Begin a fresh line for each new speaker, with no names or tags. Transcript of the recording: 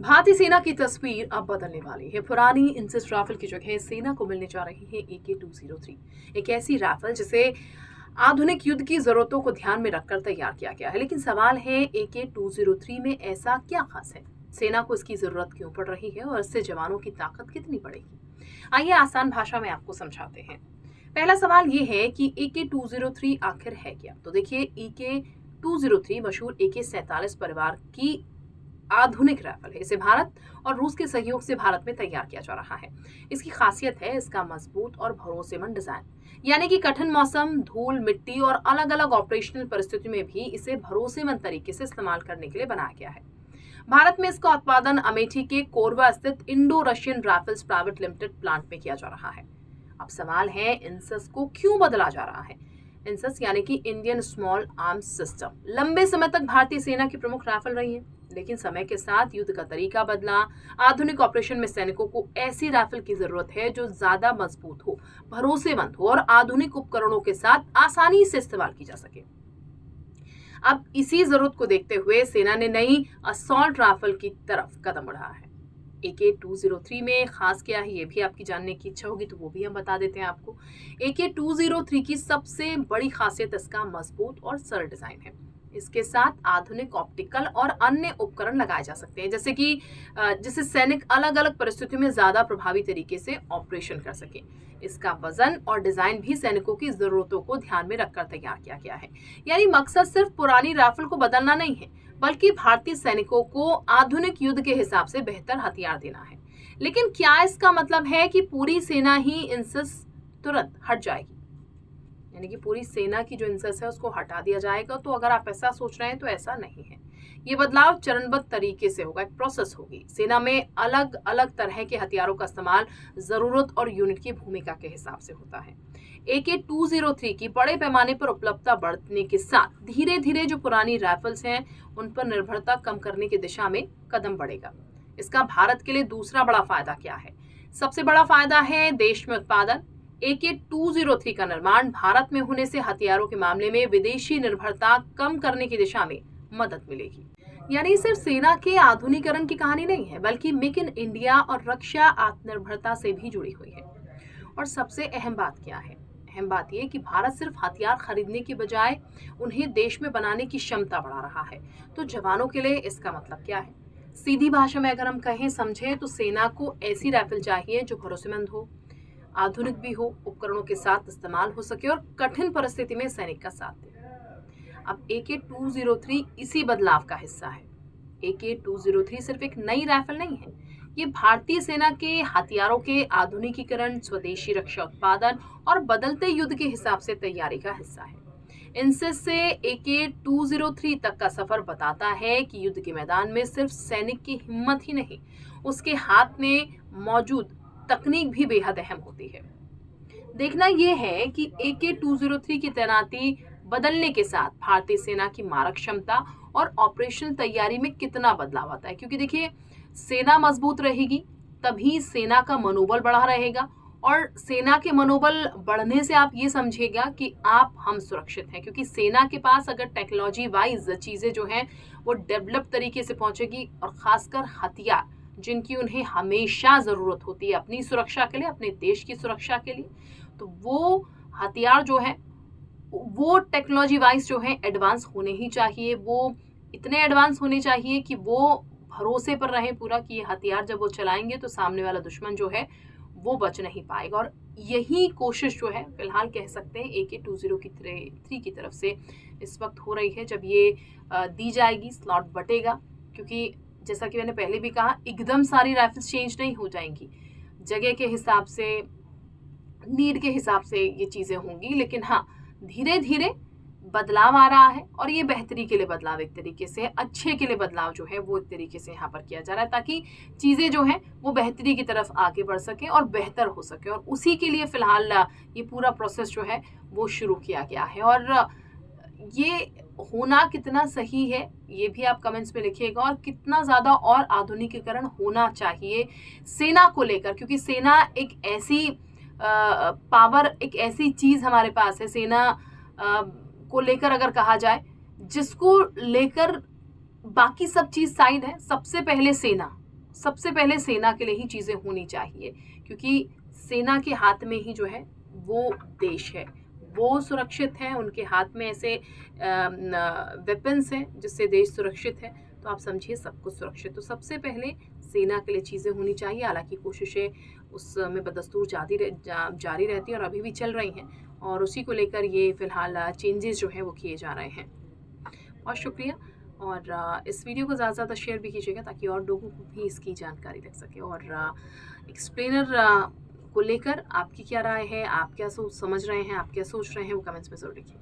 भारतीय सेना की तस्वीर अब बदलने वाली है। पुरानी इंसिस राइफल की जगह सेना को मिलने जा रही है AK-203, एक ऐसी राइफल जिसे आधुनिक युद्ध की जरूरतों को ध्यान में रखकर तैयार किया गया है। लेकिन सवाल है, AK-203 में ऐसा क्या खास है? सेना को इसकी जरूरत क्यों पड़ रही है और इससे जवानों की ताकत कितनी बढ़ेगी? आइए आसान भाषा में आपको समझाते हैं। पहला सवाल ये है कि AK-203 आखिर है क्या? तो देखिए, AK-203 मशहूर AK-47 परिवार की आधुनिक राइफल है। इसे भारत और रूस के सहयोग से भारत में तैयार किया जा रहा है। इसकी खासियत है इसका मजबूत और भरोसेमंद डिजाइन, यानी कि कठिन मौसम, धूल, मिट्टी और अलग अलग ऑपरेशनल परिस्थितियों में भी इसे भरोसेमंद तरीके से इस्तेमाल करने के लिए बनाया गया है। भारत में इसका उत्पादन अमेठी के कोरबा स्थित Indo Russian rifles private limited plant में किया जा रहा है। अब सवाल है, इंसस को क्यों बदला जा रहा है? इंसस यानी कि इंडियन स्मॉल आर्म्स सिस्टम लंबे समय तक भारतीय सेना की प्रमुख राइफल रही है, लेकिन समय के साथ युद्ध का तरीका बदला। आधुनिक ऑपरेशन में सैनिकों को ऐसी राइफल की जरूरत है जो ज्यादा मजबूत हो, भरोसेमंद हो और आधुनिक उपकरणों के साथ आसानी से इस्तेमाल की जा सके। अब इसी जरूरत को देखते हुए सेना ने नई असॉल्ट राइफल की तरफ कदम बढ़ाया है। AK-203 में खास क्या है, ये भी आपकी जानने की इच्छा होगी, तो वो भी हम बता देते हैं आपको। AK-203 की सबसे बड़ी खासियत इसका मजबूत और सरल डिजाइन है। इसके साथ आधुनिक ऑप्टिकल और अन्य उपकरण लगाए जा सकते हैं, जैसे कि जिससे सैनिक अलग अलग परिस्थितियों में ज्यादा प्रभावी तरीके से ऑपरेशन कर सके। इसका वजन और डिजाइन भी सैनिकों की जरूरतों को ध्यान में रखकर तैयार किया गया है। यानी मकसद सिर्फ पुरानी राइफल को बदलना नहीं है, बल्कि भारतीय सैनिकों को आधुनिक युद्ध के हिसाब से बेहतर हथियार देना है। लेकिन क्या इसका मतलब है कि पूरी सेना ही इंसस तुरंत हट जाएगी, यानी कि पूरी सेना की जो इंसस है उसको हटा दिया जाएगा? तो अगर आप ऐसा सोच रहे हैं तो ऐसा नहीं है। ये बदलाव चरणबद्ध तरीके से होगा, एक प्रोसेस होगी। सेना में अलग अलग तरह के हथियारों का इस्तेमाल जरूरत और यूनिट की भूमिका के हिसाब से होता है। AK-203 की बड़े पैमाने पर उपलब्धता बढ़ने के साथ धीरे धीरे जो पुरानी राइफल्स हैं उन पर निर्भरता कम करने की दिशा में कदम बढ़ेगा। इसका भारत के लिए दूसरा बड़ा फायदा क्या है? सबसे बड़ा फायदा है देश में उत्पादन। AK-203 का निर्माण भारत में होने से हथियारों के मामले में विदेशी निर्भरता कम करने की दिशा में मदद मिलेगी। यानी सिर्फ सेना के आधुनिकीकरण की कहानी नहीं है, बल्कि मेक इन इंडिया और रक्षा आत्मनिर्भरता से भी जुड़ी हुई है। और सबसे अहम बात क्या है? अहम बात यह कि भारत सिर्फ हथियार खरीदने की बजाय उन्हें देश में बनाने की क्षमता बढ़ा रहा है। तो जवानों के लिए इसका मतलब क्या है? सीधी भाषा में अगर हम कहें, समझे, तो सेना को ऐसी राइफल चाहिए जो भरोसेमंद हो, आधुनिक भी हो, उपकरणों के साथ इस्तेमाल हो सके और कठिन परिस्थिति में सैनिक का साथ दे। अब AK-203 इसी बदलाव का हिस्सा है। AK-203 सिर्फ एक नई राइफल नहीं है, ये भारतीय सेना के हथियारों के आधुनिकीकरण, स्वदेशी रक्षा उत्पादन और बदलते युद्ध के हिसाब से तैयारी का हिस्सा है। इंसस से AK-203 तक का सफर बताता है कि युद्ध के मैदान में सिर्फ सैनिक की हिम्मत ही नहीं, उसके हाथ में मौजूद तकनीक भी बेहद अहम होती है। देखना यह है कि AK-203 की तैनाती बदलने के साथ भारतीय सेना की मारक क्षमता और ऑपरेशनल तैयारी में कितना बदलाव आता है। क्योंकि देखिए, सेना मजबूत रहेगी तभी सेना का मनोबल बढ़ा रहेगा, और सेना के मनोबल बढ़ने से आप ये समझिएगा कि हम सुरक्षित हैं, क्योंकि सेना के पास अगर टेक्नोलॉजी वाइज चीजें जो हैं वो डेवलप तरीके से पहुंचेगी, और खासकर हथियार जिनकी उन्हें हमेशा जरूरत होती है अपनी सुरक्षा के लिए, अपने देश की सुरक्षा के लिए, तो वो हथियार जो है वो टेक्नोलॉजी वाइज जो है एडवांस होने ही चाहिए। वो इतने एडवांस होने चाहिए कि वो भरोसे पर रहे पूरा, कि ये हथियार जब वो चलाएंगे तो सामने वाला दुश्मन जो है वो बच नहीं पाएगा। और यही कोशिश जो है फिलहाल कह सकते हैं AK-203 की तरफ से इस वक्त हो रही है। जब ये दी जाएगी, स्लॉट बटेगा, क्योंकि जैसा कि मैंने पहले भी कहा, एकदम सारी राइफल्स चेंज नहीं हो जाएंगी, जगह के हिसाब से, नीड के हिसाब से ये चीजें होंगी। लेकिन हाँ, धीरे धीरे बदलाव आ रहा है, और ये बेहतरी के लिए बदलाव एक तरीके से, अच्छे के लिए बदलाव जो है वो एक तरीके से यहाँ पर किया जा रहा है, ताकि चीजें जो हैं वो बेहतरी की तरफ आगे बढ़ सके और बेहतर हो सके। और उसी के लिए फिलहाल ये पूरा प्रोसेस जो है वो शुरू किया गया है। और ये होना कितना सही है ये भी आप कमेंट्स में लिखिएगा, और कितना ज्यादा और आधुनिकीकरण होना चाहिए सेना को लेकर, क्योंकि सेना एक ऐसी पावर, एक ऐसी चीज हमारे पास है, सेना को लेकर अगर कहा जाए, जिसको लेकर बाकी सब चीज साइड है, सबसे पहले सेना सबसे पहले सेना के लिए ही चीज़ें होनी चाहिए, क्योंकि सेना के हाथ में ही जो है वो देश है, वो सुरक्षित हैं, उनके हाथ में ऐसे वेपन्स हैं जिससे देश सुरक्षित है। तो आप समझिए सब कुछ सुरक्षित। तो सबसे पहले सेना के लिए चीज़ें होनी चाहिए। हालांकि कोशिशें उसमें बदस्तूर जारी रहती हैं और अभी भी चल रही हैं, और उसी को लेकर ये फिलहाल चेंजेस जो हैं वो किए जा रहे हैं। बहुत शुक्रिया, और इस वीडियो को ज़्यादा से ज़्यादा शेयर भी कीजिएगा ताकि और लोगों को भी इसकी जानकारी लग सके। और एक्सप्लेनर को लेकर आपकी क्या राय है, आप क्या समझ रहे हैं, आप क्या सोच रहे हैं, वो कमेंट्स में ज़रूर लिखिए।